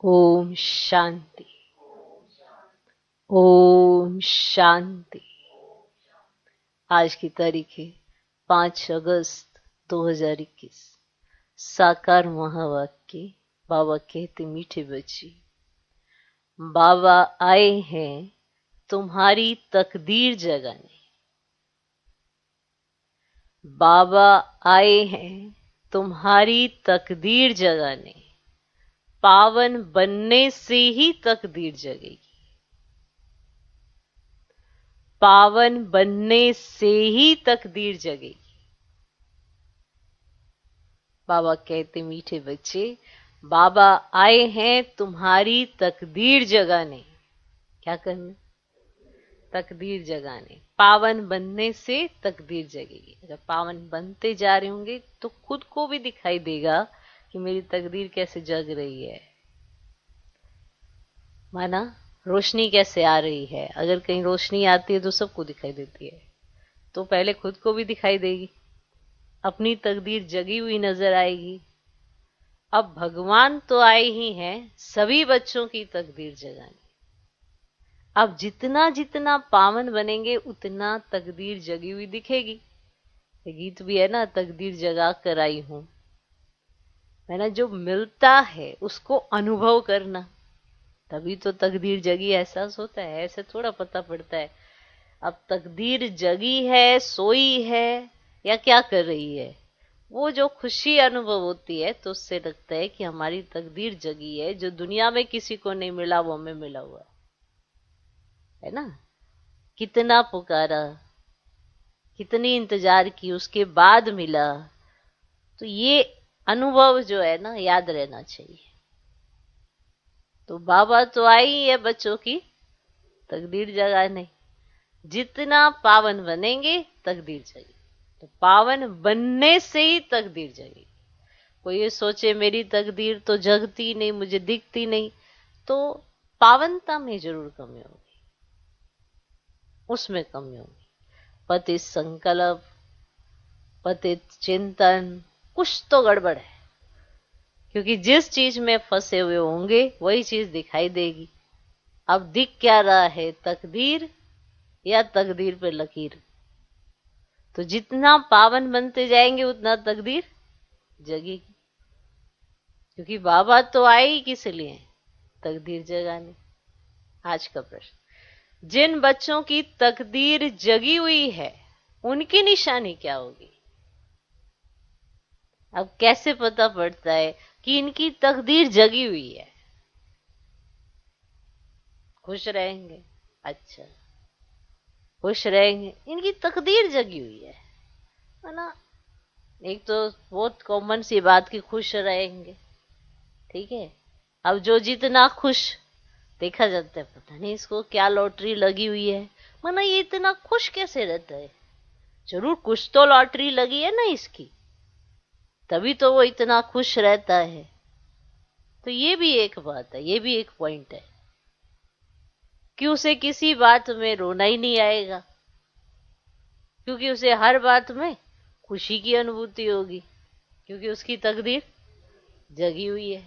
ओम शांति। ओम शांति। आज की तारीख है 5 अगस्त 2021। साकार महावाक्य। बाबा कहते मीठे बच्चे, बाबा आए हैं तुम्हारी तकदीर जगाने। बाबा आए हैं तुम्हारी तकदीर जगाने। पावन बनने से ही तकदीर जगेगी। पावन बनने से ही तकदीर जगेगी। बाबा कहते मीठे बच्चे, बाबा आए हैं तुम्हारी तकदीर जगाने। क्या करने? तकदीर जगाने। पावन बनने से तकदीर जगेगी। अगर पावन बनते जा रहे होंगे तो खुद को भी दिखाई देगा कि मेरी तकदीर कैसे जग रही है। माना रोशनी कैसे आ रही है। अगर कहीं रोशनी आती है तो सबको दिखाई देती है, तो पहले खुद को भी दिखाई देगी, अपनी तकदीर जगी हुई नजर आएगी। अब भगवान तो आए ही हैं सभी बच्चों की तकदीर जगाने। अब जितना जितना पावन बनेंगे उतना तकदीर जगी हुई दिखेगी। ये गीत भी है ना, तकदीर जगा कर आई हूं। मैंने जो मिलता है उसको अनुभव करना, तभी तो तकदीर जगी एहसास होता है। ऐसे थोड़ा पता पड़ता है अब तकदीर जगी है, सोई है या क्या कर रही है। वो जो खुशी अनुभव होती है तो उससे लगता है कि हमारी तकदीर जगी है। जो दुनिया में किसी को नहीं मिला वो हमें मिला हुआ है ना। कितना पुकारा, कितनी इंतजार की, उसके बाद मिला। तो ये अनुभव जो है ना याद रहना चाहिए। तो बाबा तो आई है बच्चों की तकदीर जगाने। जितना पावन बनेंगे तकदीर जगेगी। तो पावन बनने से ही तकदीर जगेगी। कोई ये सोचे मेरी तकदीर तो जगती नहीं, मुझे दिखती नहीं, तो पावनता में जरूर कमी होगी, उसमें कमी होगी। पतित संकल्प, पतित चिंतन, कुछ तो गड़बड़ है। क्योंकि जिस चीज में फंसे हुए होंगे वही चीज दिखाई देगी। अब दिख क्या रहा है, तकदीर या तकदीर पे लकीर। तो जितना पावन बनते जाएंगे उतना तकदीर जगेगी। क्योंकि बाबा तो आए ही किस लिए? तकदीर जगाने। आज का प्रश्न, जिन बच्चों की तकदीर जगी हुई है उनकी निशानी क्या होगी? अब कैसे पता पड़ता है कि इनकी तकदीर जगी हुई है? खुश रहेंगे, अच्छा खुश रहेंगे, इनकी तकदीर जगी हुई है ना। एक तो बहुत कॉमन सी बात की खुश रहेंगे, ठीक है। अब जो जितना खुश देखा जाता है, पता नहीं इसको क्या लॉटरी लगी हुई है, माना ये इतना खुश कैसे रहता है। जरूर कुछ तो लॉटरी लगी है ना इसकी, तभी तो वो इतना खुश रहता है। तो ये भी एक बात है, ये भी एक पॉइंट है कि उसे किसी बात में रोना ही नहीं आएगा, क्योंकि उसे हर बात में खुशी की अनुभूति होगी, क्योंकि उसकी तकदीर जगी हुई है।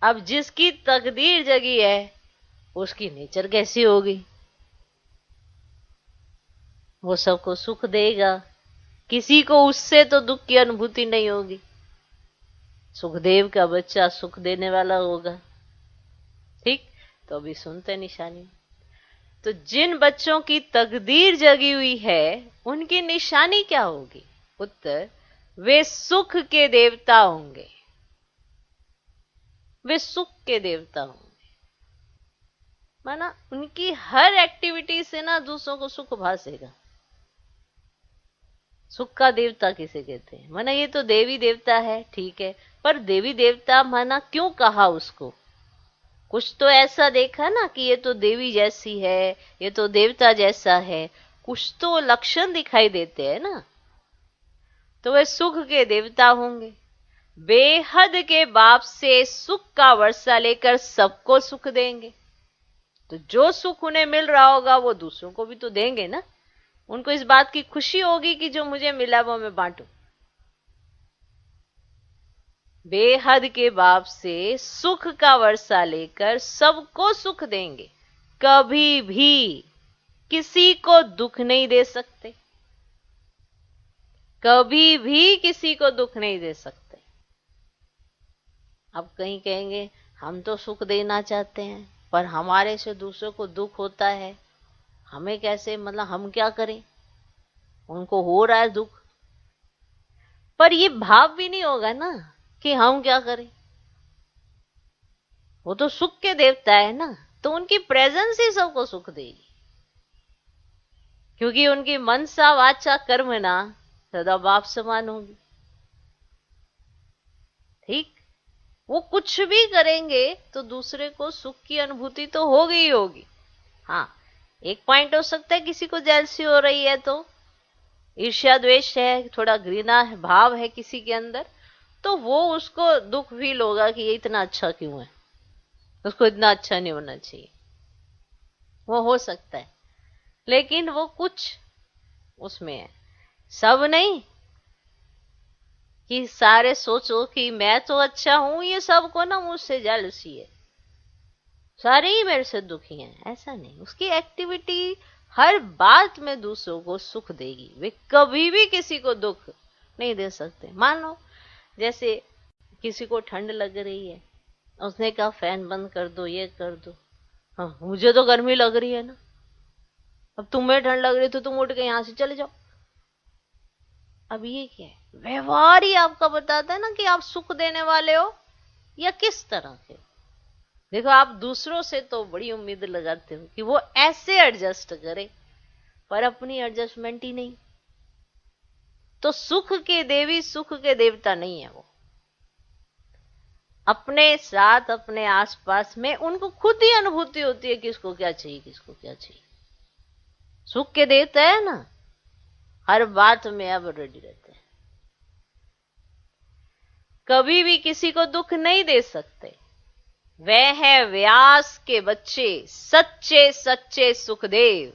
अब जिसकी तकदीर जगी है उसकी नेचर कैसी होगी? वो सबको सुख देगा, किसी को उससे तो दुख की अनुभूति नहीं होगी। सुखदेव का बच्चा सुख देने वाला होगा, ठीक। तो अभी सुनते निशानी। तो जिन बच्चों की तकदीर जगी हुई है उनकी निशानी क्या होगी? उत्तर, वे सुख के देवता होंगे। वे सुख के देवता होंगे। माना उनकी हर एक्टिविटी से ना दूसरों को सुख भासेगा। सुख का देवता किसे कहते हैं? माना ये तो देवी देवता है, ठीक है, पर देवी देवता माना क्यों कहा उसको? कुछ तो ऐसा देखा ना कि ये तो देवी जैसी है, ये तो देवता जैसा है, कुछ तो लक्षण दिखाई देते हैं ना। तो वे सुख के देवता होंगे। बेहद के बाप से सुख का वर्षा लेकर सबको सुख देंगे। तो जो सुख उन्हें मिल रहा होगा वो दूसरों को भी तो देंगे ना। उनको इस बात की खुशी होगी कि जो मुझे मिला वो मैं बांटूं। बेहद के बाप से सुख का वर्षा लेकर सबको सुख देंगे, कभी भी किसी को दुख नहीं दे सकते, कभी भी किसी को दुख नहीं दे सकते। अब कहीं कहेंगे हम तो सुख देना चाहते हैं पर हमारे से दूसरों को दुख होता है, हमें कैसे, मतलब हम क्या करें, उनको हो रहा है दुख। पर ये भाव भी नहीं होगा ना कि हम क्या करें, वो तो सुख के देवता है ना, तो उनकी प्रेजेंस ही सबको सुख देगी, क्योंकि उनकी मनसा वाचा कर्मना सदा बाप समान होगी। ठीक, वो कुछ भी करेंगे तो दूसरे को सुख की अनुभूति तो होगी ही होगी। हाँ, एक पॉइंट हो सकता है किसी को जेलसी हो रही है, तो ईर्ष्या द्वेष है, थोड़ा घृणा भाव है किसी के अंदर, तो वो उसको दुख फील होगा कि ये इतना अच्छा क्यों है, उसको इतना अच्छा नहीं होना चाहिए, वो हो सकता है। लेकिन वो कुछ उसमें है, सब नहीं कि सारे सोचो कि मैं तो अच्छा हूं, ये सबको ना मुझसे जेलसी है, सारे ही मेरे से दुखी हैं, ऐसा नहीं। उसकी एक्टिविटी हर बात में दूसरों को सुख देगी, वे कभी भी किसी को दुख नहीं दे सकते। मान लो जैसे किसी को ठंड लग रही है, उसने कहा फैन बंद कर दो, ये कर दो, हाँ मुझे तो गर्मी लग रही है ना, अब तुम्हें ठंड लग रही है तो तुम उठ के यहां से चले जाओ। अब ये क्या है, व्यवहार ही आपका बताता है ना कि आप सुख देने वाले हो या किस तरह के। देखो आप दूसरों से तो बड़ी उम्मीद लगाते हो कि वो ऐसे एडजस्ट करे, पर अपनी एडजस्टमेंट ही नहीं, तो सुख के देवी सुख के देवता नहीं है वो। अपने साथ अपने आसपास में उनको खुद ही अनुभूति होती है किसको क्या चाहिए, किसको क्या चाहिए। सुख के देवता है ना, हर बात में अब रेडी रहते हैं, कभी भी किसी को दुख नहीं दे सकते। वह है व्यास के बच्चे, सच्चे सच्चे सुखदेव।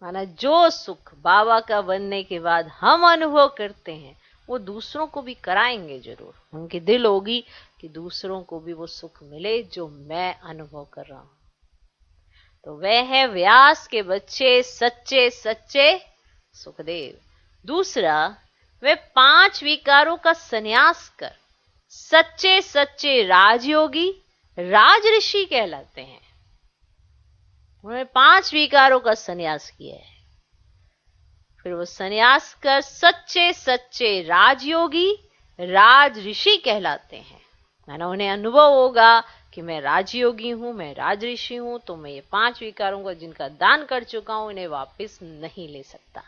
माना जो सुख बाबा का बनने के बाद हम अनुभव करते हैं, वो दूसरों को भी कराएंगे जरूर। उनकी दिल होगी कि दूसरों को भी वो सुख मिले जो मैं अनुभव कर रहा हूं। तो वह है व्यास के बच्चे, सच्चे सच्चे सुखदेव। दूसरा, वे 5 विकारों का संन्यास कर सच्चे सच्चे राजयोगी, राज ऋषि कहलाते हैं। उन्होंने 5 विकारों का संन्यास किया है, फिर वो संन्यास कर सच्चे सच्चे राजयोगी, राज ऋषि कहलाते हैं। माना उन्हें अनुभव होगा कि मैं राजयोगी हूं, मैं राज ऋषि हूं, तो मैं ये 5 विकारों का जिनका दान कर चुका हूं, इन्हें वापस नहीं ले सकता।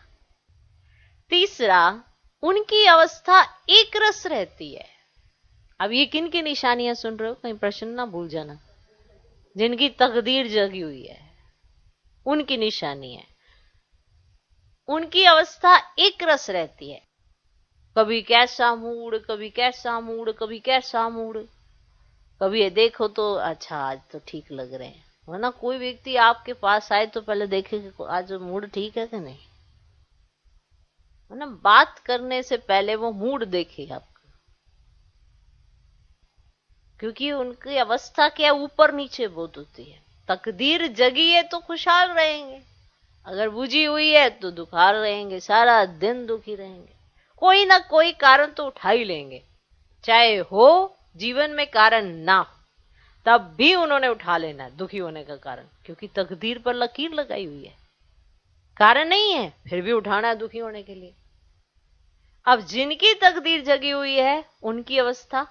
तीसरा, उनकी अवस्था एक रस रहती है। अब ये किन की निशानियां सुन रहे हो, कहीं प्रश्न ना भूल जाना। जिनकी तकदीर जगी हुई है उनकी निशानी है। उनकी अवस्था एक रस रहती है, कभी कैसा मूड, कभी कैसा मूड, कभी कैसा मूड। कभी ये देखो तो अच्छा आज तो ठीक लग रहे हैं, वरना कोई व्यक्ति आपके पास आए तो पहले देखे कि आज मूड ठीक है कि नहीं, वरना बात करने से पहले वो मूड देखेगा आपका, क्योंकि उनकी अवस्था क्या ऊपर नीचे बहुत होती है। तकदीर जगी है तो खुशहाल रहेंगे, अगर बुझी हुई है तो दुखार रहेंगे, सारा दिन दुखी रहेंगे। कोई ना कोई कारण तो उठा ही लेंगे, चाहे हो जीवन में कारण ना हो, तब भी उन्होंने उठा लेना है दुखी होने का कारण, क्योंकि तकदीर पर लकीर लगाई हुई है। कारण नहीं है फिर भी उठाना है दुखी होने के लिए। अब जिनकी तकदीर जगी हुई है उनकी अवस्था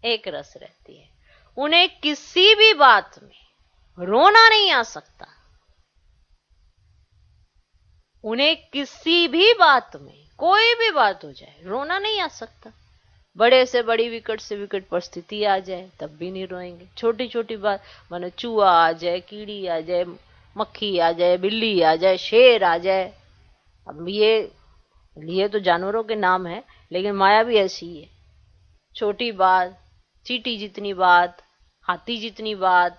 एक रस रहती है, उन्हें किसी भी बात में रोना नहीं आ सकता, उन्हें किसी भी बात में कोई भी बात हो जाए रोना नहीं आ सकता। बड़े से बड़ी विकट से विकट परिस्थिति आ जाए तब भी नहीं रोएंगे। छोटी छोटी बात, मानो चूहा आ जाए, कीड़ी आ जाए, मक्खी आ जाए, बिल्ली आ जाए, शेर आ जाए, अब ये तो जानवरों के नाम है, लेकिन माया भी ऐसी है। छोटी बात, चींटी जितनी बात, हाथी जितनी बात,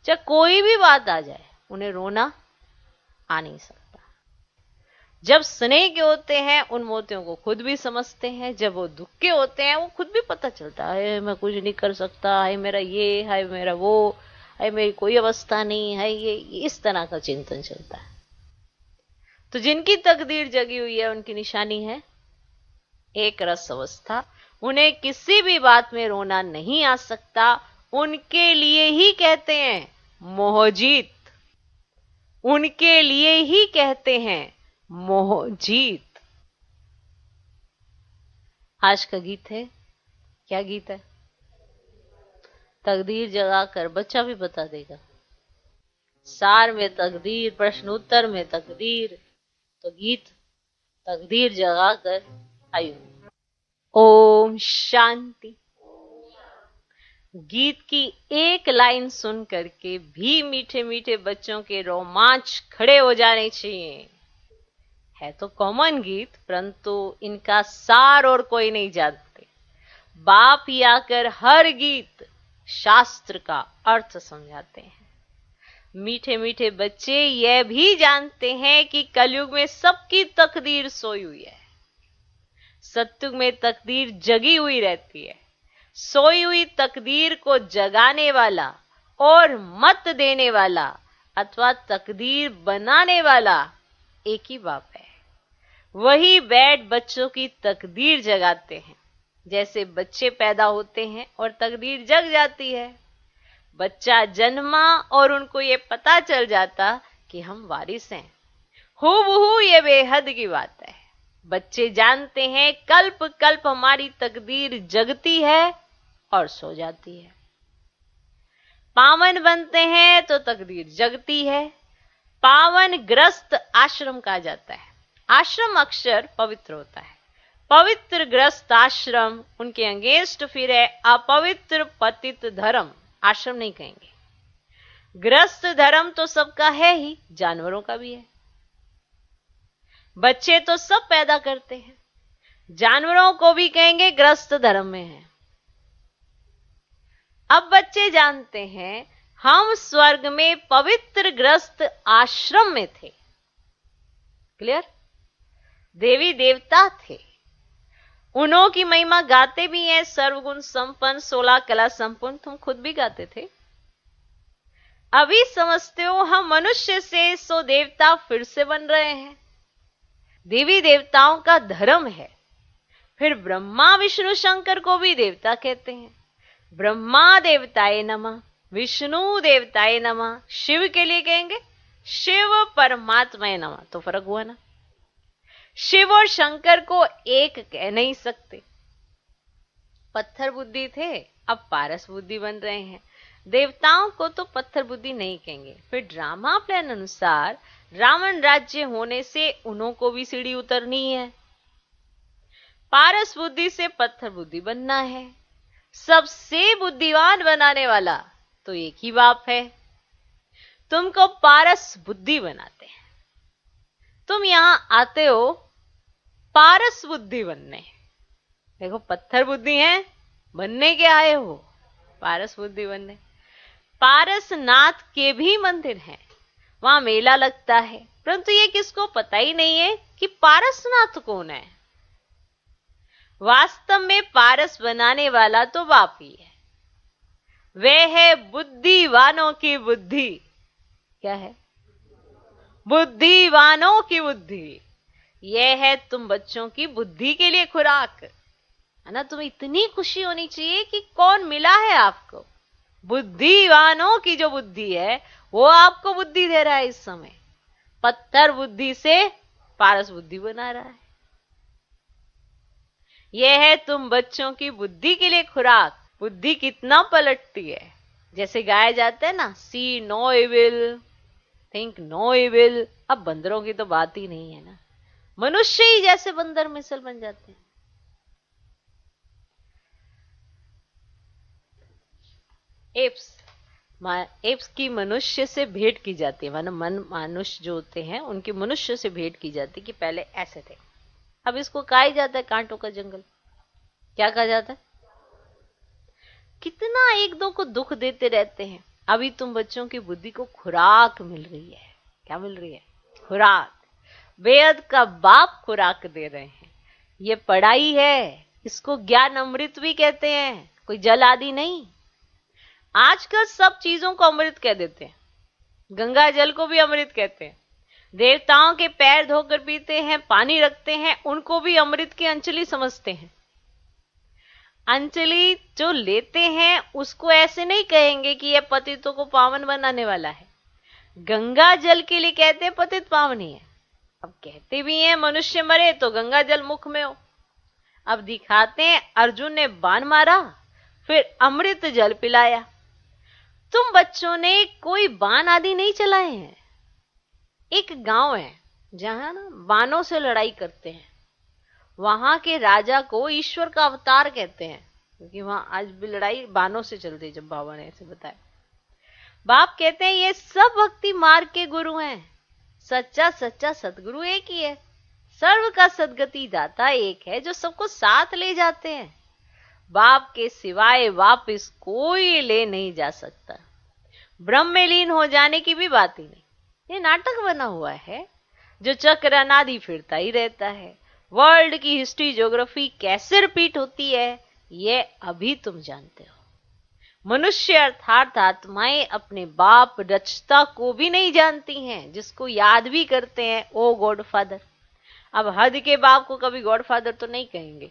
चाहे कोई भी बात आ जाए, उन्हें रोना आ नहीं सकता। जब स्नेह के होते हैं उन मोतियों को खुद भी समझते हैं, जब वो दुख के होते हैं वो खुद भी पता चलता है मैं कुछ नहीं कर सकता, है मेरा ये, है मेरा वो, है मेरी कोई अवस्था नहीं है, ये इस तरह का चिंतन चलता है। तो जिनकी तकदीर जगी हुई है उनकी निशानी है एक रस अवस्था। उन्हें किसी भी बात में रोना नहीं आ सकता, उनके लिए ही कहते हैं मोहजीत, उनके लिए ही कहते हैं मोहजीत। आज का गीत है, क्या गीत है? तकदीर जगाकर, बच्चा भी बता देगा। सार में तकदीर, प्रश्नोत्तर में तकदीर, तो गीत तकदीर जगाकर आयु। ओम शांति। गीत की एक लाइन सुन करके भी मीठे मीठे बच्चों के रोमांच खड़े हो जाने चाहिए। है तो कॉमन गीत, परंतु इनका सार और कोई नहीं जानते। बाप ही आकर हर गीत शास्त्र का अर्थ समझाते हैं। मीठे मीठे बच्चे यह भी जानते हैं कि कलयुग में सबकी तकदीर सोई हुई है, सत्युग में तकदीर जगी हुई रहती है। सोई हुई तकदीर को जगाने वाला और मत देने वाला अथवा तकदीर बनाने वाला एक ही बाप है। वही बैठ बच्चों की तकदीर जगाते हैं। जैसे बच्चे पैदा होते हैं और तकदीर जग जाती है। बच्चा जन्मा और उनको ये पता चल जाता कि हम वारिस हैं। हूबहू ये बेहद की बात है। बच्चे जानते हैं कल्प कल्प हमारी तकदीर जगती है और सो जाती है। पावन बनते हैं तो तकदीर जगती है। पावन ग्रस्त आश्रम कहा जाता है। आश्रम अक्षर पवित्र होता है। पवित्र ग्रस्त आश्रम, उनके अंगेस्ट फिर है अपवित्र पतित धर्म। आश्रम नहीं कहेंगे। ग्रस्त धर्म तो सबका है ही, जानवरों का भी है। बच्चे तो सब पैदा करते हैं, जानवरों को भी कहेंगे ग्रस्त धर्म में है। अब बच्चे जानते हैं हम स्वर्ग में पवित्र ग्रस्त आश्रम में थे। क्लियर? देवी देवता थे, उन्हों की महिमा गाते भी हैं। सर्वगुण संपन्न, 16 कला संपन्न, तुम खुद भी गाते थे। अभी समझते हो हम मनुष्य से सो देवता फिर से बन रहे हैं। देवी देवताओं का धर्म है। फिर ब्रह्मा विष्णु शंकर को भी देवता कहते हैं। ब्रह्मा देवताए नमः, विष्णु देवताए नमः। शिव के लिए कहेंगे शिव परमात्माए नमः। तो फर्क हुआ ना। शिव और शंकर को एक कह नहीं सकते। पत्थर बुद्धि थे, अब पारस बुद्धि बन रहे हैं। देवताओं को तो पत्थर बुद्धि नहीं कहेंगे। फिर ड्रामा प्लान अनुसार रावण राज्य होने से उन्हों को भी सीढ़ी उतरनी है। पारस बुद्धि से पत्थर बुद्धि बनना है। सबसे बुद्धिमान बनाने वाला तो एक ही बाप है। तुमको पारस बुद्धि बनाते हैं। तुम यहां आते हो पारस बुद्धि बनने। देखो पत्थर बुद्धि है, बनने के आए हो पारस बुद्धि बनने। पारसनाथ के भी मंदिर हैं, वहां मेला लगता है, परंतु ये किसको पता ही नहीं है कि पारसनाथ कौन है। वास्तव में पारस बनाने वाला तो बाप ही है। वह है बुद्धिवानों की बुद्धि। क्या है? बुद्धिवानों की बुद्धि। यह है तुम बच्चों की बुद्धि के लिए खुराक, है ना। तुम्हें इतनी खुशी होनी चाहिए कि कौन मिला है आपको। बुद्धिवानों की जो बुद्धि है वो आपको बुद्धि दे रहा है। इस समय पत्थर बुद्धि से पारस बुद्धि बना रहा है। यह है तुम बच्चों की बुद्धि के लिए खुराक। बुद्धि कितना पलटती है। जैसे गाया जाता है ना, see no evil, think no evil. अब बंदरों की तो बात ही नहीं है ना, मनुष्य ही जैसे बंदर मिसल बन जाते हैं। एप्स की मनुष्य से भेंट की जाती है। मन मनुष्य जो होते हैं उनकी मनुष्य से भेंट की जाती है कि पहले ऐसे थे। अब इसको कहा जाता है कांटों का जंगल। क्या कहा जाता है? कितना एक दो को दुख देते रहते हैं। अभी तुम बच्चों की बुद्धि को खुराक मिल रही है। क्या मिल रही है? खुराक। बेहद का बाप खुराक दे रहे हैं। ये पढ़ाई है, इसको ज्ञान अमृत भी कहते हैं, कोई जल आदि नहीं। आजकल सब चीजों को अमृत कह देते हैं, गंगा जल को भी अमृत कहते हैं, देवताओं के पैर धोकर पीते हैं, पानी रखते हैं, उनको भी अमृत की अंजलि समझते हैं। अंजलि जो लेते हैं उसको ऐसे नहीं कहेंगे कि यह पतितों को पावन बनाने वाला है। गंगा जल के लिए कहते हैं पतित पावनी है। अब कहते भी हैं मनुष्य मरे तो गंगा जल मुख में हो। अब दिखाते हैं अर्जुन ने बाण मारा, फिर अमृत जल पिलाया। तुम बच्चों ने कोई बाण आदि नहीं चलाए हैं। एक गांव है जहां ना बाणों से लड़ाई करते हैं, वहां के राजा को ईश्वर का अवतार कहते हैं, क्योंकि वहां आज भी लड़ाई बाणों से चलती है। जब बाबा ने ऐसे बताया, बाप कहते हैं ये सब भक्ति मार्ग के गुरु हैं, सच्चा सच्चा सतगुरु एक ही है, सर्व का सदगति दाता एक है, जो सबको साथ ले जाते हैं। बाप के सिवाय वापिस कोई ले नहीं जा सकता। ब्रह्म में लीन हो जाने की भी बात ही नहीं। ये नाटक बना हुआ है जो चक्र अनादि फिरता ही रहता है। वर्ल्ड की हिस्ट्री ज्योग्राफी कैसे रिपीट होती है ये अभी तुम जानते हो। मनुष्य अर्थात आत्माएं अपने बाप रचता को भी नहीं जानती हैं, जिसको याद भी करते हैं ओ गॉड फादर। अब हद के बाप को कभी गॉड फादर तो नहीं कहेंगे।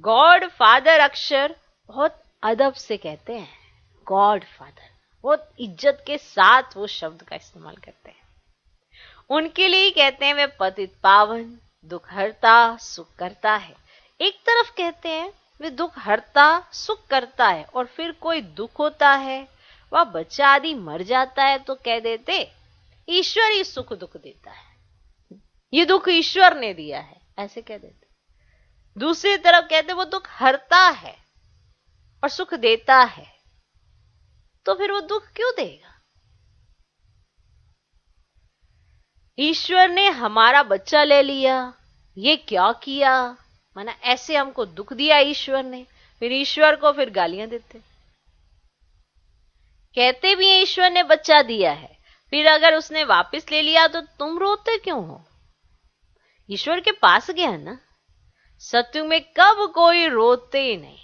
गॉड फादर अक्षर बहुत अदब से कहते हैं, गॉड फादर बहुत इज्जत के साथ वो शब्द का इस्तेमाल करते हैं। उनके लिए ही कहते हैं वे पतित पावन, दुख हरता, सुख करता है। एक तरफ कहते हैं वे दुख हरता, सुख करता है, और फिर कोई दुख होता है, वह बच्चा आदि मर जाता है तो कह देते ईश्वर ही सुख दुख देता है, ये दुख ईश्वर ने दिया है, ऐसे कह देते। दूसरी तरफ कहते वो दुख हरता है और सुख देता है, तो फिर वो दुख क्यों देगा? ईश्वर ने हमारा बच्चा ले लिया, ये क्या किया, माना ऐसे हमको दुख दिया ईश्वर ने, फिर ईश्वर को फिर गालियां देते। कहते भी हैं ईश्वर ने बच्चा दिया है, फिर अगर उसने वापस ले लिया तो तुम रोते क्यों हो? ईश्वर के पास गया ना। सत्युग में कब कोई रोते ही नहीं।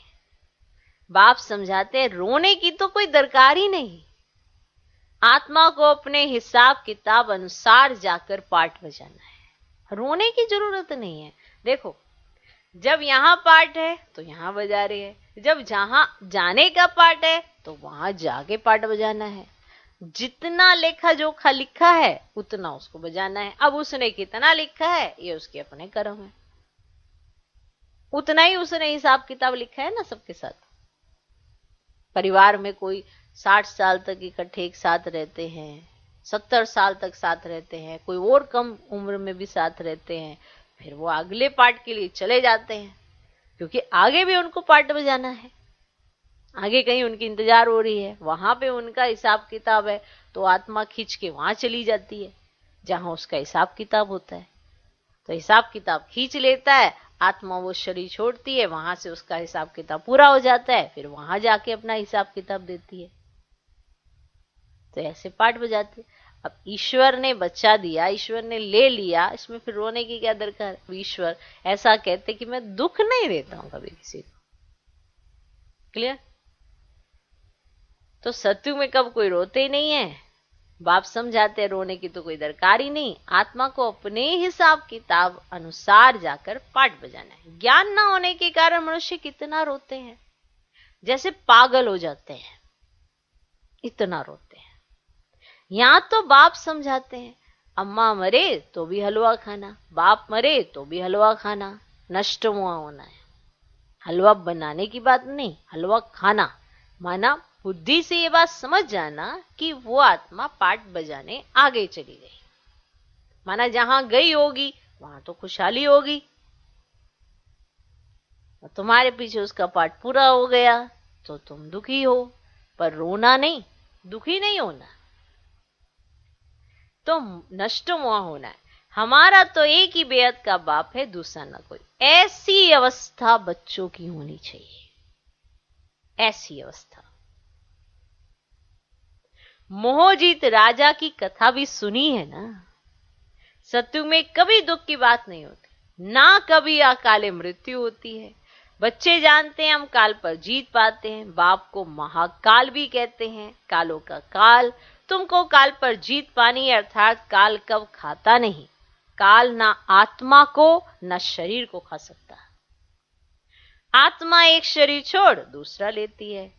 बाप समझाते हैं रोने की तो कोई दरकार ही नहीं। आत्मा को अपने हिसाब किताब अनुसार जाकर पाठ बजाना है, रोने की जरूरत नहीं है। देखो, जब यहां पाठ है तो यहां बजा रहे हैं, जब जहां जाने का पाठ है तो वहां जाके पाठ बजाना है। जितना लेखा जोखा लिखा है उतना उसको बजाना है। अब उसने कितना लिखा है ये उसके अपने कर्म है, उतना ही उसने हिसाब किताब लिखा है ना सबके साथ। परिवार में कोई 60 साल तक इकट्ठे एक साथ रहते हैं, 70 साल तक साथ रहते हैं, कोई और कम उम्र में भी साथ रहते हैं, फिर वो अगले पार्ट के लिए चले जाते हैं, क्योंकि आगे भी उनको पार्ट बजाना है, आगे कहीं उनकी इंतजार हो रही है, वहां पे उनका हिसाब किताब है, तो आत्मा खींच के वहां चली जाती है जहां उसका हिसाब किताब होता है। तो हिसाब किताब खींच लेता है, आत्मा वो शरीर छोड़ती है, वहां से उसका हिसाब किताब पूरा हो जाता है, फिर वहां जाके अपना हिसाब किताब देती है। तो ऐसे पाठ बजाते। अब ईश्वर ने बच्चा दिया, ईश्वर ने ले लिया, इसमें फिर रोने की क्या दरकार? ईश्वर ऐसा कहते कि मैं दुख नहीं देता हूं कभी किसी को। क्लियर? तो सत्युग में कब कोई रोते ही नहीं है। बाप समझाते हैं रोने की तो कोई दरकार ही नहीं, आत्मा को अपने हिसाब किताब अनुसार जाकर पाठ बजाना है। ज्ञान ना होने के कारण मनुष्य कितना रोते हैं, जैसे पागल हो जाते हैं, इतना रोते हैं। यहां तो बाप समझाते हैं अम्मा मरे तो भी हलवा खाना, बाप मरे तो भी हलवा खाना, नष्ट मुआ होना है। हलवा बनाने की बात नहीं, हलवा खाना। माना बुद्धि से ये बात समझ जाना कि वो आत्मा पाठ बजाने आगे चली गई। माना जहां गई होगी वहां तो खुशहाली होगी, और तुम्हारे पीछे उसका पाठ पूरा हो गया तो तुम दुखी हो, पर रोना नहीं, दुखी नहीं होना, तो नष्ट मुआ होना है। हमारा तो एक ही बेहद का बाप है, दूसरा ना कोई। ऐसी अवस्था बच्चों की होनी चाहिए, ऐसी अवस्था। मोहजीत राजा की कथा भी सुनी है ना। सत्युग में कभी दुख की बात नहीं होती, ना कभी अकाले मृत्यु होती है। बच्चे जानते हैं हम काल पर जीत पाते हैं। बाप को महाकाल भी कहते हैं, कालों का काल। तुमको काल पर जीत पानी है, अर्थात काल कब खाता नहीं। काल ना आत्मा को ना शरीर को खा सकता। आत्मा एक शरीर छोड़ दूसरा लेती है,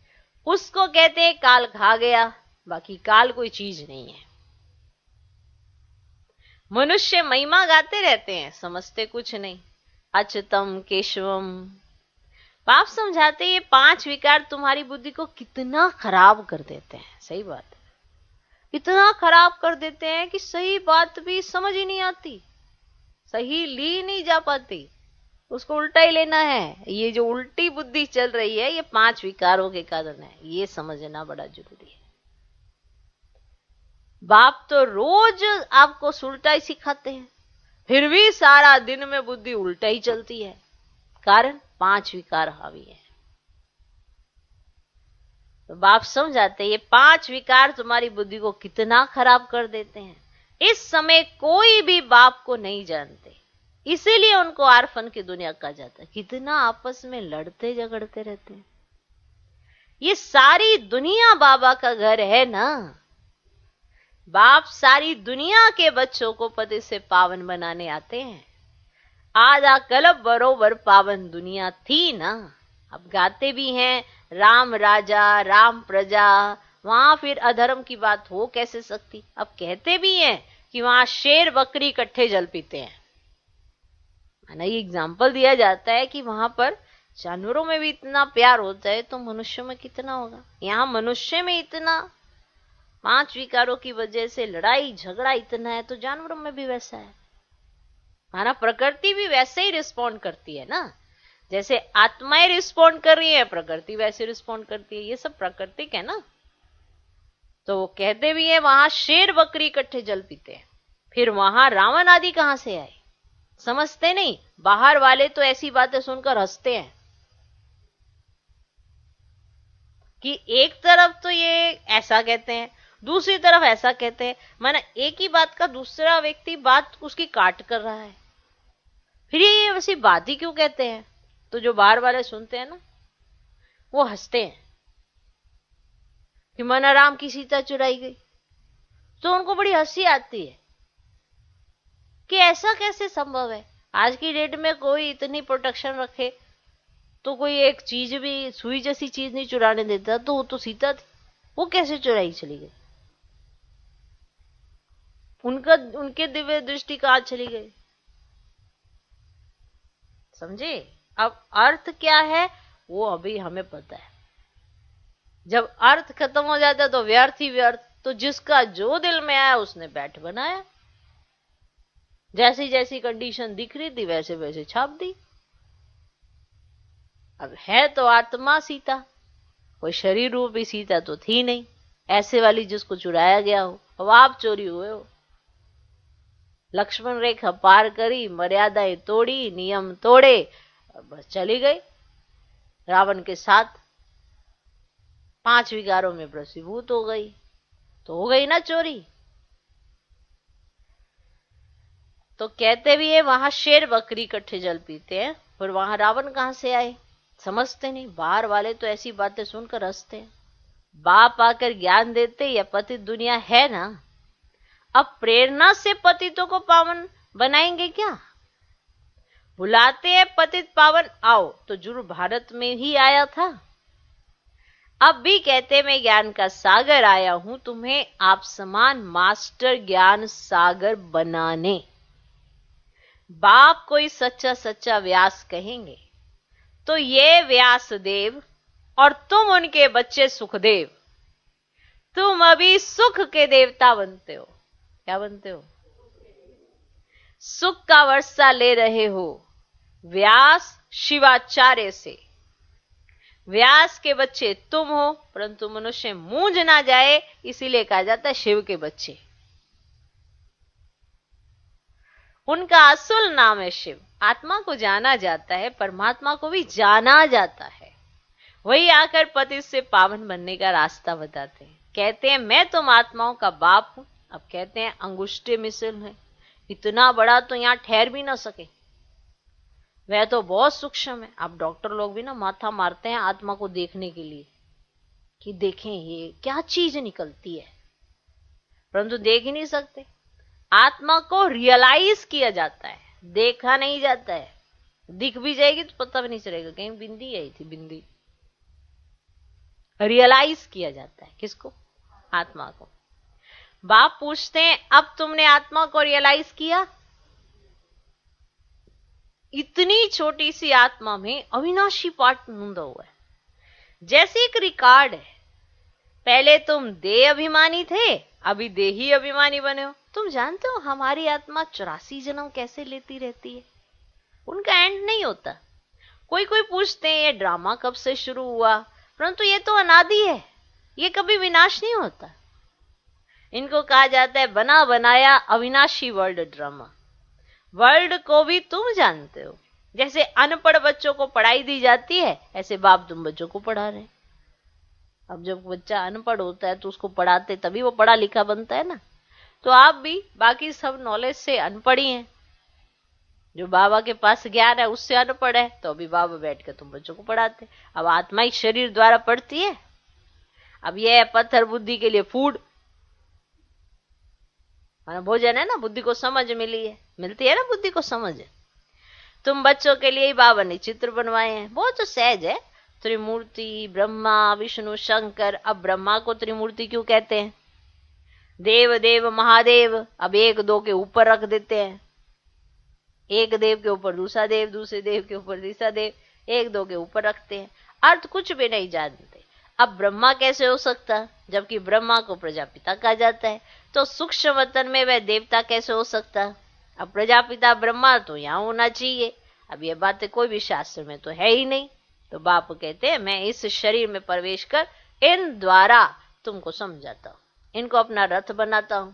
उसको कहते हैं काल खा गया। बाकी काल कोई चीज नहीं है। मनुष्य महिमा गाते रहते हैं, समझते कुछ नहीं। अच्युतम केशवम। बाप समझाते ये 5 विकार तुम्हारी बुद्धि को कितना खराब कर देते हैं। सही बात है, इतना खराब कर देते हैं कि सही बात भी समझ ही नहीं आती, सही ली नहीं जा पाती, उसको उल्टा ही लेना है। ये जो उल्टी बुद्धि चल रही है ये 5 विकारों के कारण है, ये समझना बड़ा जरूरी है। बाप तो रोज आपको उल्टा ही सिखाते हैं, फिर भी सारा दिन में बुद्धि उल्टा ही चलती है। कारण 5 विकार हावी है। तो बाप समझाते ये 5 विकार तुम्हारी बुद्धि को कितना खराब कर देते हैं। इस समय कोई भी बाप को नहीं जानते, इसीलिए उनको आरफन की दुनिया कहा जाता है। कितना आपस में लड़ते झगड़ते रहते हैं। ये सारी दुनिया बाबा का घर है ना। बाप सारी दुनिया के बच्चों को पति से पावन बनाने आते हैं। आजा कलब बरोबर पावन दुनिया थी ना। अब गाते भी हैं राम राजा राम प्रजा, वहां फिर अधर्म की बात हो कैसे सकती। अब कहते भी हैं कि वहां शेर बकरी इकट्ठे जल पीते हैं। माना ये एग्जाम्पल दिया जाता है कि वहां पर जानवरों में भी इतना प्यार होता है तो मनुष्यों में कितना होगा। यहाँ मनुष्य में इतना 5 विकारों की वजह से लड़ाई झगड़ा इतना है, तो जानवरों में भी वैसा है। माना प्रकृति भी वैसे ही रिस्पॉन्ड करती है ना, जैसे आत्माएं रिस्पॉन्ड कर रही है प्रकृति वैसे रिस्पॉन्ड करती है। ये सब प्राकृतिक है ना। तो वो कहते भी है वहां शेर बकरी इकट्ठे जल पीते हैं। फिर वहां रावण आदि कहां से आए, समझते नहीं। बाहर वाले तो ऐसी बातें सुनकर हंसते हैं कि एक तरफ तो ये ऐसा कहते हैं, दूसरी तरफ ऐसा कहते हैं। माना एक ही बात का दूसरा व्यक्ति बात उसकी काट कर रहा है, फिर ये वैसी बात ही क्यों कहते हैं। तो जो बाहर वाले सुनते हैं ना वो हंसते हैं कि माना राम की सीता चुराई गई, तो उनको बड़ी हंसी आती है कि ऐसा कैसे संभव है। आज की डेट में कोई इतनी प्रोटेक्शन रखे तो कोई एक चीज भी सुई जैसी चीज नहीं चुराने देता, तो वो तो सीता थी, वो कैसे चुराई चली गई। उनके दिव्य दृष्टि कहां चली गई, समझे। अब अर्थ क्या है वो अभी हमें पता है। जब अर्थ खत्म हो जाता है तो व्यर्थ ही व्यर्थ। तो जिसका जो दिल में आया उसने बैठ बनाया, जैसी जैसी कंडीशन दिख रही थी वैसे वैसे छाप दी। अब है तो आत्मा सीता, कोई शरीर रूपी सीता तो थी नहीं ऐसे वाली जिसको चुराया गया हो। अब आप चोरी हुए हो। लक्ष्मण रेखा पार करी, मर्यादाएं तोड़ी, नियम तोड़े, बस चली गई रावण के साथ। 5 विकारों में प्रसीभूत हो गई, तो हो गई ना चोरी। तो कहते भी है वहां शेर बकरी इकट्ठे जल पीते हैं, पर वहां रावण कहां से आए, समझते नहीं। बाहर वाले तो ऐसी बातें सुनकर हंसते हैं। बाप आकर ज्ञान देते यह पतित दुनिया है ना। अब प्रेरणा से पतितों को पावन बनाएंगे क्या। बुलाते हैं पतित पावन आओ, तो जुड़ भारत में ही आया था। अब भी कहते मैं ज्ञान का सागर आया हूं तुम्हें आप समान मास्टर ज्ञान सागर बनाने। बाप कोई सच्चा सच्चा व्यास कहेंगे तो ये व्यास देव और तुम उनके बच्चे सुखदेव। तुम अभी सुख के देवता बनते हो। क्या बनते हो, सुख का वर्षा ले रहे हो व्यास शिवाचार्य से। व्यास के बच्चे तुम हो, परंतु मनुष्य मूंझ ना जाए इसीलिए कहा जाता है शिव के बच्चे। उनका असुल नाम है शिव। आत्मा को जाना जाता है, परमात्मा को भी जाना जाता है। वही आकर पति से पावन बनने का रास्ता बताते हैं। कहते हैं मैं तुम आत्माओं का बाप हूं। अब कहते हैं अंगुष्ठे मिसल है, इतना बड़ा तो यहाँ ठहर भी ना सके, वह तो बहुत सूक्ष्म है। अब डॉक्टर लोग भी ना माथा मारते हैं आत्मा को देखने के लिए कि देखें ये क्या चीज निकलती है, परंतु देख ही नहीं सकते। आत्मा को रियलाइज किया जाता है, देखा नहीं जाता है। दिख भी जाएगी तो पता भी नहीं चलेगा, कहीं बिंदी आई थी बिंदी। रियलाइज किया जाता है किसको? आत्मा को। बाप पूछते हैं अब तुमने आत्मा को रियलाइज किया? इतनी छोटी सी आत्मा में अविनाशी पार्ट नूंदा हुआ है, जैसे एक रिकॉर्ड है। पहले तुम देह अभिमानी थे, अभी देही अभिमानी बने हो। तुम जानते हो हमारी आत्मा 84 जन्म कैसे लेती रहती है, उनका एंड नहीं होता। कोई कोई पूछते हैं ये ड्रामा कब से शुरू हुआ, परंतु ये तो अनादि है, ये कभी विनाश नहीं होता। इनको कहा जाता है बना बनाया अविनाशी वर्ल्ड ड्रामा। वर्ल्ड को भी तुम जानते हो, जैसे अनपढ़ बच्चों को पढ़ाई दी जाती है, ऐसे बाप तुम बच्चों को पढ़ा रहे हैं। अब जब बच्चा अनपढ़ होता है तो उसको पढ़ाते तभी वो पढ़ा लिखा बनता है ना। तो आप भी बाकी सब नॉलेज से अनपढ़ ही हैं। जो बाबा के पास ज्ञान है उससे अनपढ़ है, तो अभी बाबा बैठ के तुम बच्चों को पढ़ाते। अब आत्मा ही शरीर द्वारा पढ़ती है। अब यह पत्थर बुद्धि के लिए फूड, भोजन है ना, बुद्धि को समझ मिलती है ना, बुद्धि को समझ। तुम बच्चों के लिए ही बाबा ने चित्र बनवाए हैं, बहुत तो सहज है। त्रिमूर्ति ब्रह्मा विष्णु शंकर। अब ब्रह्मा को त्रिमूर्ति क्यों कहते हैं? देव देव महादेव। अब एक दो के ऊपर रख देते हैं, एक देव के ऊपर दूसरा देव, दूसरे देव के ऊपर तीसरा देव, एक दो के ऊपर रखते हैं, अर्थ कुछ भी नहीं जानते। अब ब्रह्मा कैसे हो सकता, जबकि ब्रह्मा को प्रजापिता कहा जाता है। तो सूक्ष्म वतन में वह देवता कैसे हो सकता? अब प्रजापिता ब्रह्मा तो यहाँ होना चाहिए। अब ये बातें कोई भी शास्त्र में तो है ही नहीं। तो बाप कहते हैं मैं इस शरीर में प्रवेश कर इन द्वारा तुमको समझाता हूं, इनको अपना रथ बनाता हूं,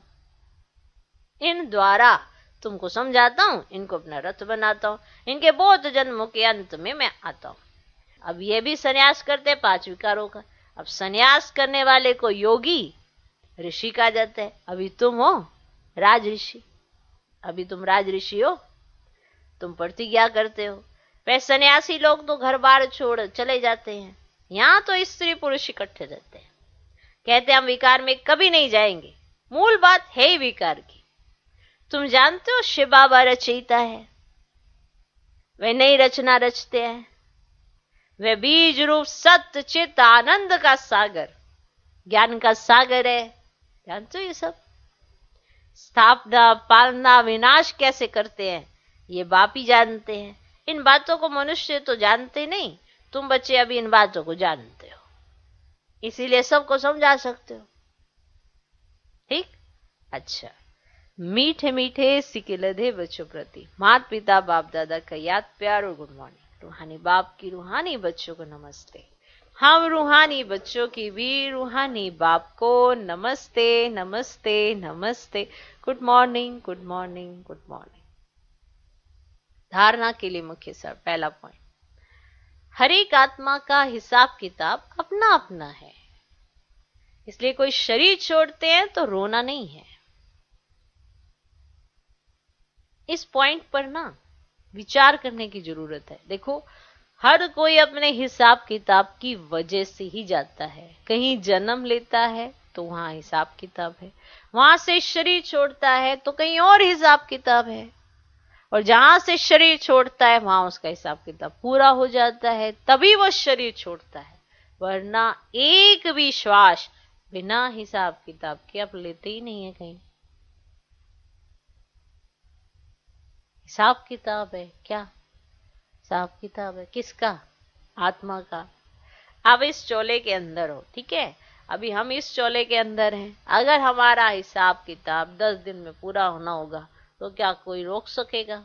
इन द्वारा तुमको समझाता हूं, इनको अपना रथ बनाता हूं, इनके बहुत जन्मों के अंत में मैं आता हूं। अब ये भी संन्यास करते हैं 5 विकारों का। अब संन्यास करने वाले को योगी ऋषि कहा जाता है। अभी तुम हो राज ऋषि, अभी तुम राज ऋषि हो, तुम प्रतिज्ञा करते हो। वह सन्यासी लोग तो घर बार छोड़ चले जाते हैं, यहाँ तो स्त्री पुरुष इकट्ठे रहते हैं, कहते हैं हम विकार में कभी नहीं जाएंगे। मूल बात है ही विकार की। तुम जानते हो शिव बाबा रचयिता है, वे नई रचना रचते हैं। वे बीज रूप सत्य चित्त आनंद का सागर, ज्ञान का सागर है। जानते हो ये सब स्थापना पालना विनाश कैसे करते हैं, ये बाप ही जानते हैं। इन बातों को मनुष्य तो जानते नहीं, तुम बच्चे अभी इन बातों को जानते हो, इसीलिए सबको समझा सकते हो। ठीक? अच्छा, मीठे मीठे सिकिलधे बच्चों प्रति माता पिता बाप दादा का याद प्यार और गुड मॉर्निंग। रूहानी बाप की रूहानी बच्चों को नमस्ते। हम रूहानी बच्चों की भी रूहानी बाप को नमस्ते नमस्ते नमस्ते। Good morning good morning good morning. धारणा के लिए मुख्य सर पहला पॉइंट, हर एक आत्मा का हिसाब किताब अपना अपना है, इसलिए कोई शरीर छोड़ते हैं तो रोना नहीं है। इस पॉइंट पर ना विचार करने की जरूरत है। देखो, हर कोई अपने हिसाब किताब की वजह से ही जाता है। कहीं जन्म लेता है तो वहां हिसाब किताब है, वहां से शरीर छोड़ता है तो कहीं और हिसाब किताब है, और जहां से शरीर छोड़ता है वहां उसका हिसाब किताब पूरा हो जाता है, तभी वह शरीर छोड़ता है। वरना एक भी श्वास बिना हिसाब किताब के आप लेते ही नहीं है कहीं। हिसाब किताब है क्या? हिसाब किताब है किसका? आत्मा का। अब इस चोले के अंदर हो, ठीक है, अभी हम इस चोले के अंदर हैं। अगर हमारा हिसाब किताब 10 दिन में पूरा होना होगा तो क्या कोई रोक सकेगा?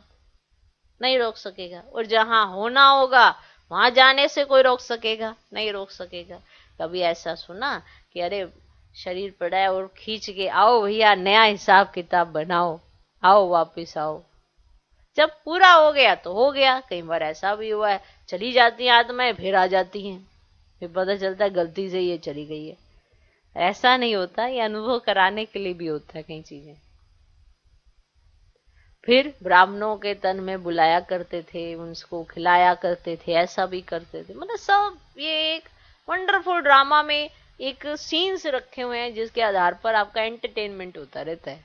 नहीं रोक सकेगा। और जहां होना होगा वहां जाने से कोई रोक सकेगा? नहीं रोक सकेगा। कभी ऐसा सुना कि अरे शरीर पड़ा है और खींच के आओ भैया नया हिसाब किताब बनाओ, आओ वापिस आओ। जब पूरा हो गया तो हो गया। कई बार ऐसा भी हुआ है, चली जाती हैं आत्माएं फिर आ जाती हैं, फिर पता चलता है गलती से ये चली गई है। ऐसा नहीं होता, ये अनुभव कराने के लिए भी होता है कई चीजें। फिर ब्राह्मणों के तन में बुलाया करते थे, उनको खिलाया करते थे, ऐसा भी करते थे। मतलब सब ये एक वंडरफुल ड्रामा में एक सीन्स रखे हुए हैं जिसके आधार पर आपका एंटरटेनमेंट होता रहता है।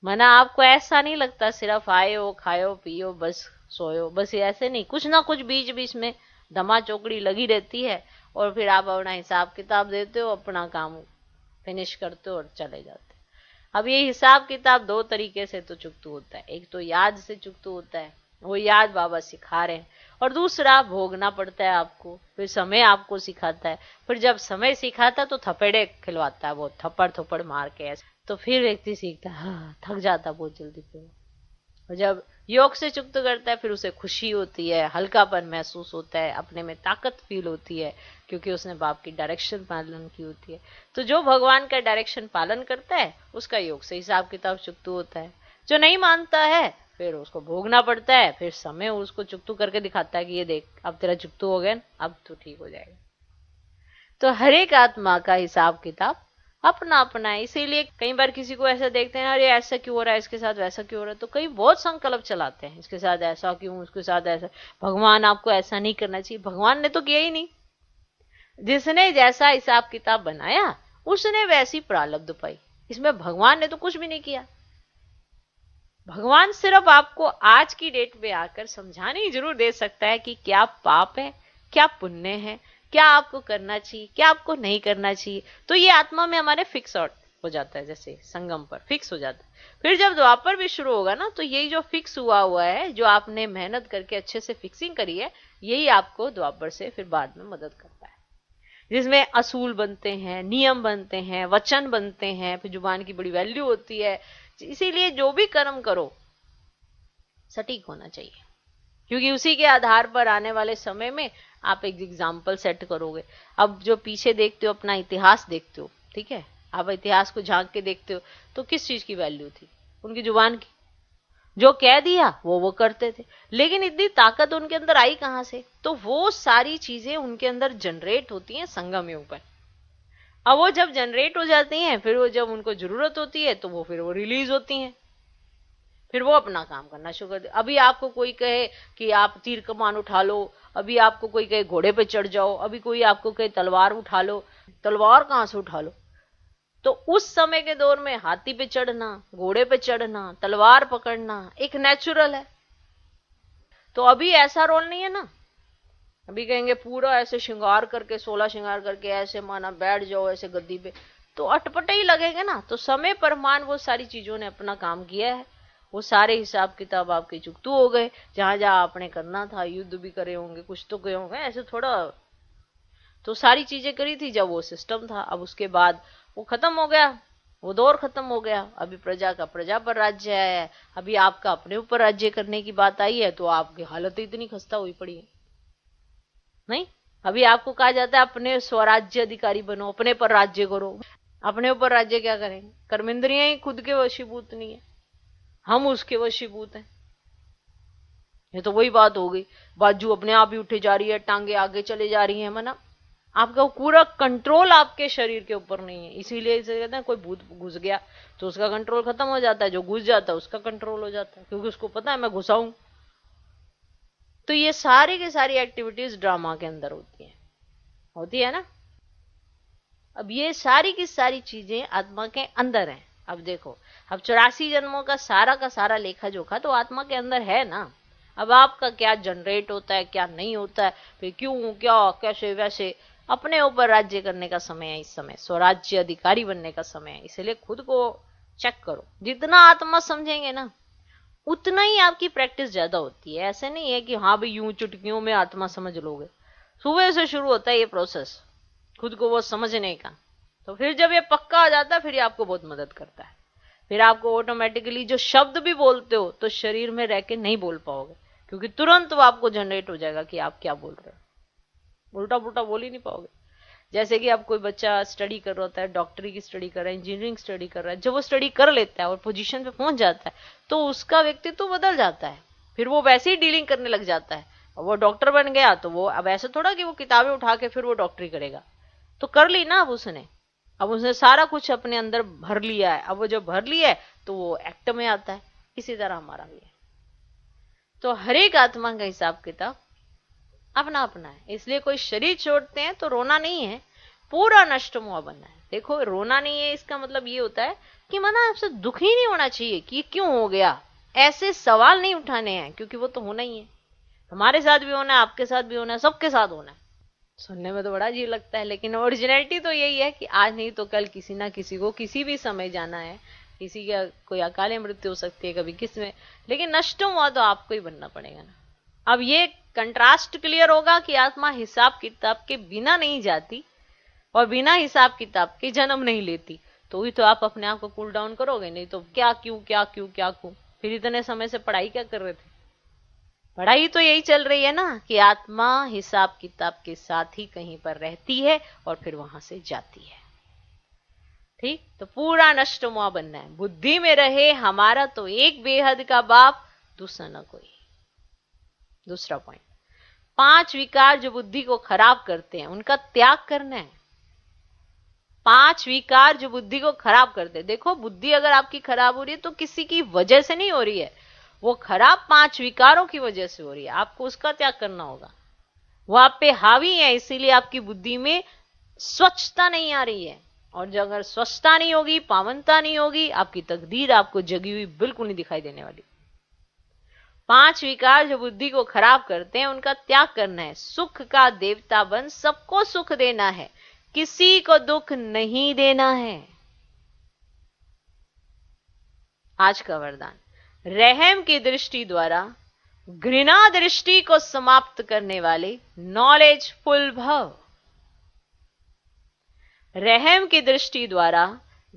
मना आपको ऐसा नहीं लगता सिर्फ आए हो, खाओ पियो, बस सोयो, बस ये ऐसे नहीं, कुछ ना कुछ बीच बीच में धमा चौकड़ी लगी रहती है। और फिर आप अपना हिसाब किताब देते हो, अपना काम फिनिश करते हो और चले जाते हो। अब ये हिसाब किताब दो तरीके से तो चुकतू होता है। एक तो याद से चुकतू होता है, वो याद बाबा सिखा रहे हैं, और दूसरा भोगना पड़ता है आपको, फिर समय आपको सिखाता है। फिर जब समय सिखाता है तो थपेड़े खिलवाता है, वो थप्पड़ थप्पड़ मार के ऐसे, तो फिर व्यक्ति सीखता है, हाँ, थक जाता बहुत जल्दी फिर। और जब योग से चुक्त करता है फिर उसे खुशी होती है, हल्कापन महसूस होता है, अपने में ताकत फील होती है, क्योंकि उसने बाप की डायरेक्शन पालन की होती है। तो जो भगवान का डायरेक्शन पालन करता है उसका योग से हिसाब किताब चुकतू होता है। जो नहीं मानता है फिर उसको भोगना पड़ता है, फिर समय उसको चुकतू करके दिखाता है कि ये देख अब तेरा चुकतू हो गया, अब तो ठीक हो जाएगा। तो हर एक आत्मा का हिसाब किताब अपना अपना है। इसीलिए कई बार किसी को ऐसा देखते हैं, अरे ऐसा क्यों हो रहा है, इसके साथ वैसा क्यों हो रहा है, तो कई बहुत संकल्प चलाते हैं, इसके साथ ऐसा क्यों, उसके साथ ऐसा, भगवान आपको ऐसा नहीं करना चाहिए। भगवान ने तो किया ही नहीं, जिसने जैसा हिसाब किताब बनाया उसने वैसी प्रारब्ध पाई, इसमें भगवान ने तो कुछ भी नहीं किया। भगवान सिर्फ आपको आज की डेट में आकर समझाने ही जरूर दे सकता है कि क्या पाप है, क्या पुण्य है, क्या आपको करना चाहिए, क्या आपको नहीं करना चाहिए। तो ये आत्मा में हमारे फिक्स आउट हो जाता है, जैसे संगम पर फिक्स हो जाता है। फिर जब द्वापर भी शुरू होगा ना, तो यही जो फिक्स हुआ है, जो आपने मेहनत करके अच्छे से फिक्सिंग करी है, यही आपको द्वापर से फिर बाद में मदद करता है, जिसमें असूल बनते हैं, नियम बनते हैं, वचन बनते हैं, फिर जुबान की बड़ी वैल्यू होती है। इसीलिए जो भी कर्म करो सटीक होना चाहिए, क्योंकि उसी के आधार पर आने वाले समय में आप एक एग्जाम्पल सेट करोगे। अब जो पीछे देखते हो, अपना इतिहास देखते हो, ठीक है, आप इतिहास को झांक के देखते हो, तो किस चीज की वैल्यू थी? उनकी जुबान की। जो कह दिया वो करते थे, लेकिन इतनी ताकत उनके अंदर आई कहां से? तो वो सारी चीजें उनके अंदर जनरेट होती हैं संगम योग पर। अब वो जब जनरेट हो जाती हैं, फिर वो जब उनको जरूरत होती है तो वो फिर वो रिलीज होती हैं, फिर वो अपना काम करना शुरू कर दे। अभी आपको कोई कहे कि आप तीर कमान उठा लो, अभी आपको कोई कहे घोड़े पे चढ़ जाओ, अभी कोई आपको कहे तलवार उठा लो, तलवार कहां से उठा लो? तो उस समय के दौर में हाथी पे चढ़ना, घोड़े पे चढ़ना, तलवार पकड़ना एक नेचुरल है। तो अभी ऐसा रोल नहीं है ना, अभी कहेंगे पूरा ऐसे श्रृंगार करके, 16 श्रृंगार करके ऐसे माना बैठ जाओ ऐसे गद्दी पे, तो अटपटे ही लगेगा ना। तो समय पर मान वो सारी चीजों ने अपना काम किया है, वो सारे हिसाब किताब आपके चुकतू हो गए। जहां जहां आपने करना था, युद्ध भी करे होंगे, कुछ तो करे होंगे, ऐसे थोड़ा तो सारी चीजें करी थी जब वो सिस्टम था। अब उसके बाद वो खत्म हो गया, वो दौर खत्म हो गया। अभी प्रजा का प्रजा पर राज्य आया है, अभी आपका अपने ऊपर राज्य करने की बात आई है, तो आपकी हालत इतनी खस्ता हुई पड़ी है। नहीं, अभी आपको कहा जाता है अपने स्वराज्य अधिकारी बनो, अपने पर राज्य करो। अपने ऊपर राज्य क्या करेंगे? कर्मेंद्रियां ही खुद के वशीभूत नहीं है, हम उसके वशीभूत हैं। ये तो वही बात हो गई, बाजू अपने आप ही उठे जा रही है, टांगे आगे चले जा रही है, मना आपका पूरा कंट्रोल आपके शरीर के ऊपर नहीं है। इसीलिए इसे कहते हैं कोई भूत घुस गया तो उसका कंट्रोल खत्म हो जाता है, जो घुस जाता है उसका कंट्रोल हो जाता है, क्योंकि उसको पता है मैं घुसाऊं। तो ये सारी की सारी एक्टिविटीज ड्रामा के अंदर होती है ना। अब ये सारी की सारी चीजें आत्मा के अंदर हैं। अब देखो, अब 84 जन्मों का सारा लेखा जोखा तो आत्मा के अंदर है ना। अब आपका क्या जनरेट होता है, क्या नहीं होता है, फिर क्यों, क्या, कैसे, वैसे, अपने ऊपर राज्य करने का समय है। इस समय स्वराज्य अधिकारी बनने का समय है। इसलिए खुद को चेक करो, जितना आत्मा समझेंगे ना उतना ही आपकी प्रैक्टिस ज्यादा होती है। ऐसे नहीं है कि हाँ भाई यूं चुटकियों में आत्मा समझ लोगे, सुबह से शुरू होता है ये प्रोसेस खुद को वो समझने का। तो फिर जब ये पक्का आ जाता है फिर ये आपको बहुत मदद करता है। फिर आपको ऑटोमेटिकली जो शब्द भी बोलते हो तो शरीर में रह के नहीं बोल पाओगे, क्योंकि तुरंत वो आपको जनरेट हो जाएगा कि आप क्या बोल रहे हो। उल्टा पुल्टा बोल ही नहीं पाओगे। जैसे कि अब कोई बच्चा स्टडी कर रहा होता है, डॉक्टरी की स्टडी कर रहा है, इंजीनियरिंग स्टडी कर रहा है, जब वो स्टडी कर लेता है और पोजीशन पे पहुंच जाता है तो उसका व्यक्तित्व तो बदल जाता है। फिर वो वैसे ही डीलिंग करने लग जाता है। और वो डॉक्टर बन गया तो वो अब ऐसा थोड़ा कि वो किताबें उठा के फिर वो डॉक्टरी करेगा, तो कर ली ना अब उसने सारा कुछ अपने अंदर भर लिया है। अब वो जब भर लिया है तो वो एक्ट में आता है। इसी तरह हमारा भी है। तो हर एक आत्मा का हिसाब किताब अपना अपना है। इसलिए कोई शरीर छोड़ते हैं तो रोना नहीं है, पूरा नष्ट मुआ बनना है। देखो, रोना नहीं है इसका मतलब ये होता है कि मना आपसे दुखी नहीं होना चाहिए कि ये क्यों हो गया, ऐसे सवाल नहीं उठाने हैं, क्योंकि वो तो होना ही है। हमारे साथ भी होना है, आपके साथ भी होना है, सबके साथ होना है। सुनने में तो बड़ा अजीब लगता है, लेकिन ओरिजिनलिटी तो यही है कि आज नहीं तो कल किसी ना किसी को किसी भी समय जाना है। किसी का कोई अकाले मृत्यु हो सकती है, कभी किस में, लेकिन नष्ट हुआ तो आपको ही बनना पड़ेगा ना। अब ये कंट्रास्ट क्लियर होगा कि आत्मा हिसाब किताब के बिना नहीं जाती और बिना हिसाब किताब के जन्म नहीं लेती। तो ही तो आप अपने आप को कूल डाउन करोगे, नहीं तो क्या क्यों क्या क्यों क्या क्यों। फिर इतने समय से पढ़ाई क्या कर रहे थे? पढ़ाई तो यही चल रही है ना कि आत्मा हिसाब किताब के साथ ही कहीं पर रहती है और फिर वहां से जाती है। ठीक, तो पूरा नष्ट मुआ बनना है। बुद्धि में रहे हमारा तो एक बेहद का बाप, दूसरा न कोई। दूसरा पॉइंट, 5 विकार जो बुद्धि को खराब करते हैं उनका त्याग करना है। 5 विकार जो बुद्धि को खराब करते हैं। देखो, बुद्धि अगर आपकी खराब हो रही है तो किसी की वजह से नहीं हो रही है, वो खराब 5 विकारों की वजह से हो रही है। आपको उसका त्याग करना होगा। वो आप पे हावी है, इसीलिए आपकी बुद्धि में स्वच्छता नहीं आ रही है। और जो अगर स्वच्छता नहीं होगी, पावनता नहीं होगी, आपकी तकदीर आपको जगी हुई बिल्कुल नहीं दिखाई देने वाली। 5 विकार जो बुद्धि को खराब करते हैं उनका त्याग करना है। सुख का देवता बन सबको सुख देना है, किसी को दुख नहीं देना है। आज का वरदान, रहम की दृष्टि द्वारा घृणा दृष्टि को समाप्त करने वाले नॉलेजफुल भव। रहम की दृष्टि द्वारा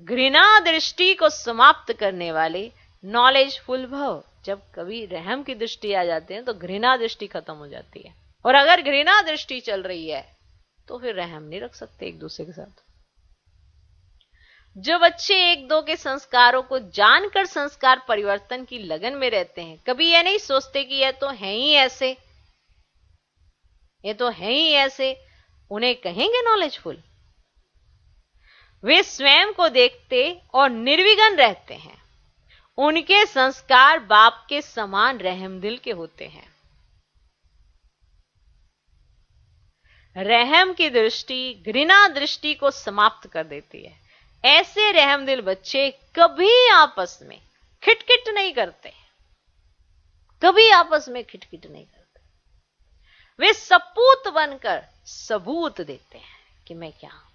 घृणा दृष्टि को समाप्त करने वाले नॉलेजफुल भव। जब कभी रहम की दृष्टि आ जाती है तो घृणा दृष्टि खत्म हो जाती है। और अगर घृणा दृष्टि चल रही है तो फिर रहम नहीं रख सकते एक दूसरे के साथ। जो बच्चे एक दो के संस्कारों को जानकर संस्कार परिवर्तन की लगन में रहते हैं, कभी यह नहीं सोचते कि यह तो है ही ऐसे, ये तो है ही ऐसे, उन्हें कहेंगे नॉलेजफुल। वे स्वयं को देखते और निर्विघ्न रहते हैं। उनके संस्कार बाप के समान रहमदिल के होते हैं। रहम की दृष्टि घृणा दृष्टि को समाप्त कर देती है। ऐसे रहमदिल बच्चे कभी आपस में खिटखिट नहीं करते, कभी आपस में खिटखिट नहीं करते। वे सपूत बनकर सबूत देते हैं कि मैं क्या हूं।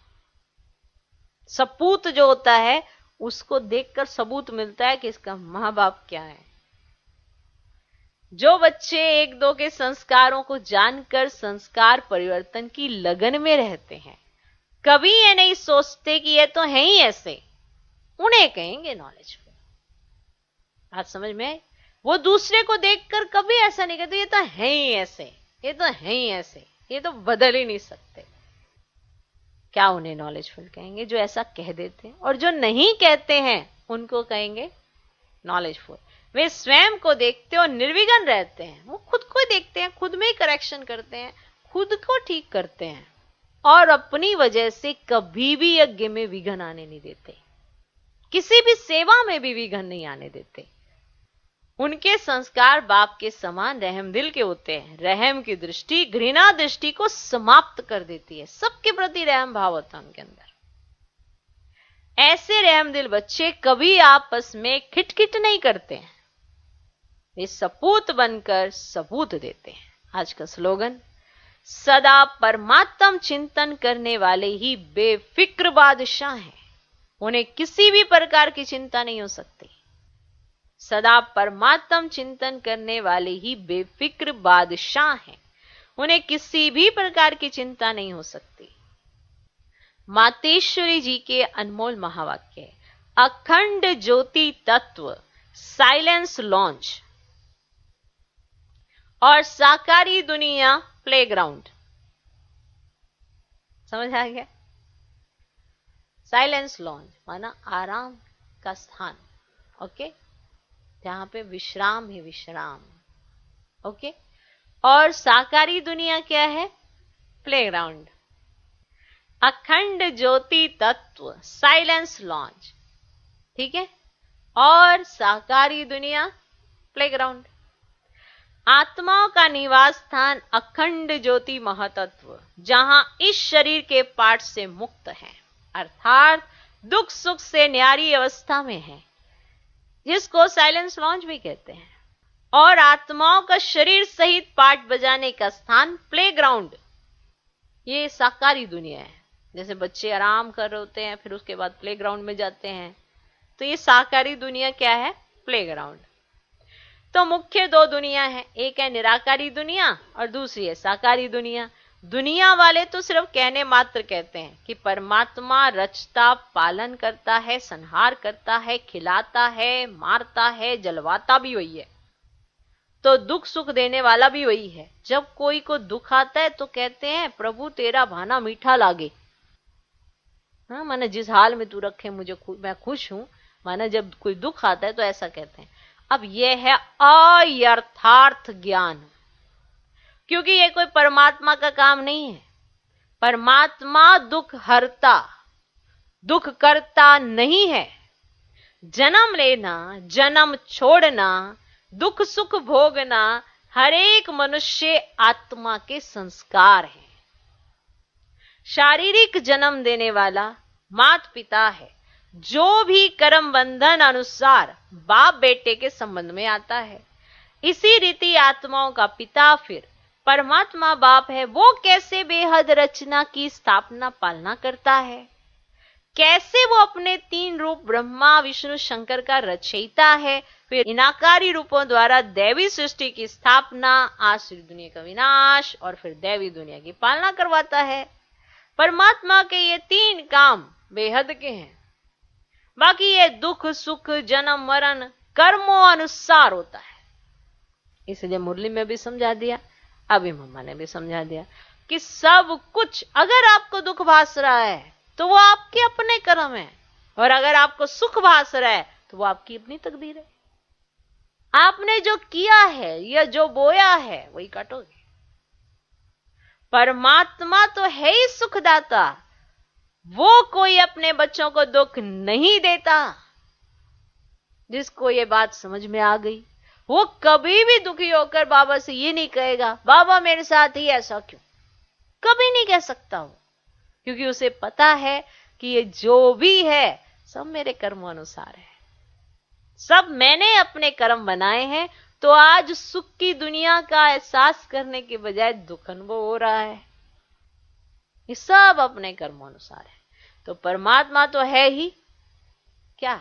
सपूत जो होता है उसको देखकर सबूत मिलता है कि इसका मां बाप क्या है। जो बच्चे एक दो के संस्कारों को जानकर संस्कार परिवर्तन की लगन में रहते हैं, कभी ये नहीं सोचते कि ये तो है ही ऐसे, उन्हें कहेंगे नॉलेजफुल। बात समझ में? वो दूसरे को देखकर कभी ऐसा नहीं कहते ये तो है ही ऐसे, ये तो है ही ऐसे, ये तो बदल ही नहीं सकते। क्या उन्हें नॉलेजफुल कहेंगे? जो ऐसा कह देते हैं। और जो नहीं कहते हैं उनको कहेंगे नॉलेजफुल। वे स्वयं को देखते और निर्विघ्न रहते हैं। वो खुद को देखते हैं, खुद में ही करेक्शन करते हैं, खुद को ठीक करते हैं और अपनी वजह से कभी भी यज्ञ में विघ्न आने नहीं देते, किसी भी सेवा में भी विघ्न नहीं आने देते। उनके संस्कार बाप के समान रहमदिल के होते हैं। रहम की दृष्टि घृणा दृष्टि को समाप्त कर देती है। सबके प्रति रहम भाव होता है उनके अंदर। ऐसे रहमदिल बच्चे कभी आपस में खिटखिट नहीं करते हैं, वे सपूत बनकर सबूत देते हैं। आज का स्लोगन, सदा परमात्म चिंतन करने वाले ही बेफिक्र बादशाह हैं। उन्हें किसी भी प्रकार की चिंता नहीं हो सकती। सदा परमात्म चिंतन करने वाले ही बेफिक्र बादशाह हैं। उन्हें किसी भी प्रकार की चिंता नहीं हो सकती। मातेश्वरी जी के अनमोल महावाक्य, अखंड ज्योति तत्व, साइलेंस लॉन्च और साकारी दुनिया प्लेग्राउंड। समझ आ गया? साइलेंस लॉन्च माना आराम का स्थान, ओके, जहां पे विश्राम ही विश्राम, ओके। और साकारी दुनिया क्या है? प्लेग्राउंड। अखंड ज्योति तत्व, साइलेंस लॉन्च, ठीक है। और साकारी दुनिया प्लेग्राउंड। आत्माओं का निवास स्थान अखंड ज्योति महातत्व, जहां इस शरीर के पार्ट से मुक्त है, अर्थात दुख सुख से न्यारी अवस्था में है, जिसको साइलेंस लॉन्ज भी कहते हैं। और आत्माओं का शरीर सहित पार्ट बजाने का स्थान प्लेग्राउंड, ये साकारी दुनिया है। जैसे बच्चे आराम कर रहे होते हैं, फिर उसके बाद प्लेग्राउंड में जाते हैं, तो ये साकारी दुनिया क्या है? प्लेग्राउंड। तो मुख्य दो दुनिया है, एक है निराकारी दुनिया और दूसरी है साकारी दुनिया। दुनिया वाले तो सिर्फ कहने मात्र कहते हैं कि परमात्मा रचता, पालन करता है, संहार करता है, खिलाता है, मारता है, जलवाता भी वही है, तो दुख सुख देने वाला भी वही है। जब कोई को दुख आता है तो कहते हैं प्रभु तेरा भाना मीठा लागे। हाँ, माने जिस हाल में तू रखे मुझे मैं खुश हूं, माने जब कोई दुख आता है तो ऐसा कहते हैं। अब यह है अयथार्थ ज्ञान, क्योंकि ये कोई परमात्मा का काम नहीं है। परमात्मा दुख हरता, दुख करता नहीं है। जन्म लेना, जन्म छोड़ना, दुख सुख भोगना हर एक मनुष्य आत्मा के संस्कार है। शारीरिक जन्म देने वाला माता पिता है, जो भी कर्म बंधन अनुसार बाप बेटे के संबंध में आता है। इसी रीति आत्माओं का पिता फिर परमात्मा बाप है। वो कैसे बेहद रचना की स्थापना पालना करता है, कैसे वो अपने तीन रूप ब्रह्मा विष्णु शंकर का रचयिता है, फिर इनाकारी रूपों द्वारा दैवी सृष्टि की स्थापना, आसुरी दुनिया का विनाश और फिर दैवी दुनिया की पालना करवाता है। परमात्मा के ये तीन काम बेहद के हैं। बाकी ये दुख सुख जन्म मरण कर्मों अनुसार होता है। इसलिए मुरली में भी समझा दिया, अभी मम्मा ने भी समझा दिया कि सब कुछ, अगर आपको दुख भास रहा है तो वो आपके अपने कर्म है, और अगर आपको सुख भास रहा है तो वो आपकी अपनी तकदीर है। आपने जो किया है या जो बोया है वही काटोगे। परमात्मा तो है ही सुखदाता, वो कोई अपने बच्चों को दुख नहीं देता। जिसको ये बात समझ में आ गई, वो कभी भी दुखी होकर बाबा से ये नहीं कहेगा बाबा मेरे साथ ही ऐसा क्यों, कभी नहीं कह सकता वो, क्योंकि उसे पता है कि ये जो भी है सब मेरे कर्मों अनुसार है, सब मैंने अपने कर्म बनाए हैं। तो आज सुख की दुनिया का एहसास करने के बजाय दुख अनुभव हो रहा है। ये सब अपने कर्मों अनुसार है। तो परमात्मा तो है ही क्या?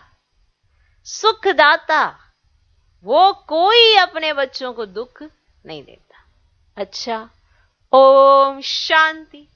सुखदाता। वो कोई अपने बच्चों को दुख नहीं देता। अच्छा, ओम शांति।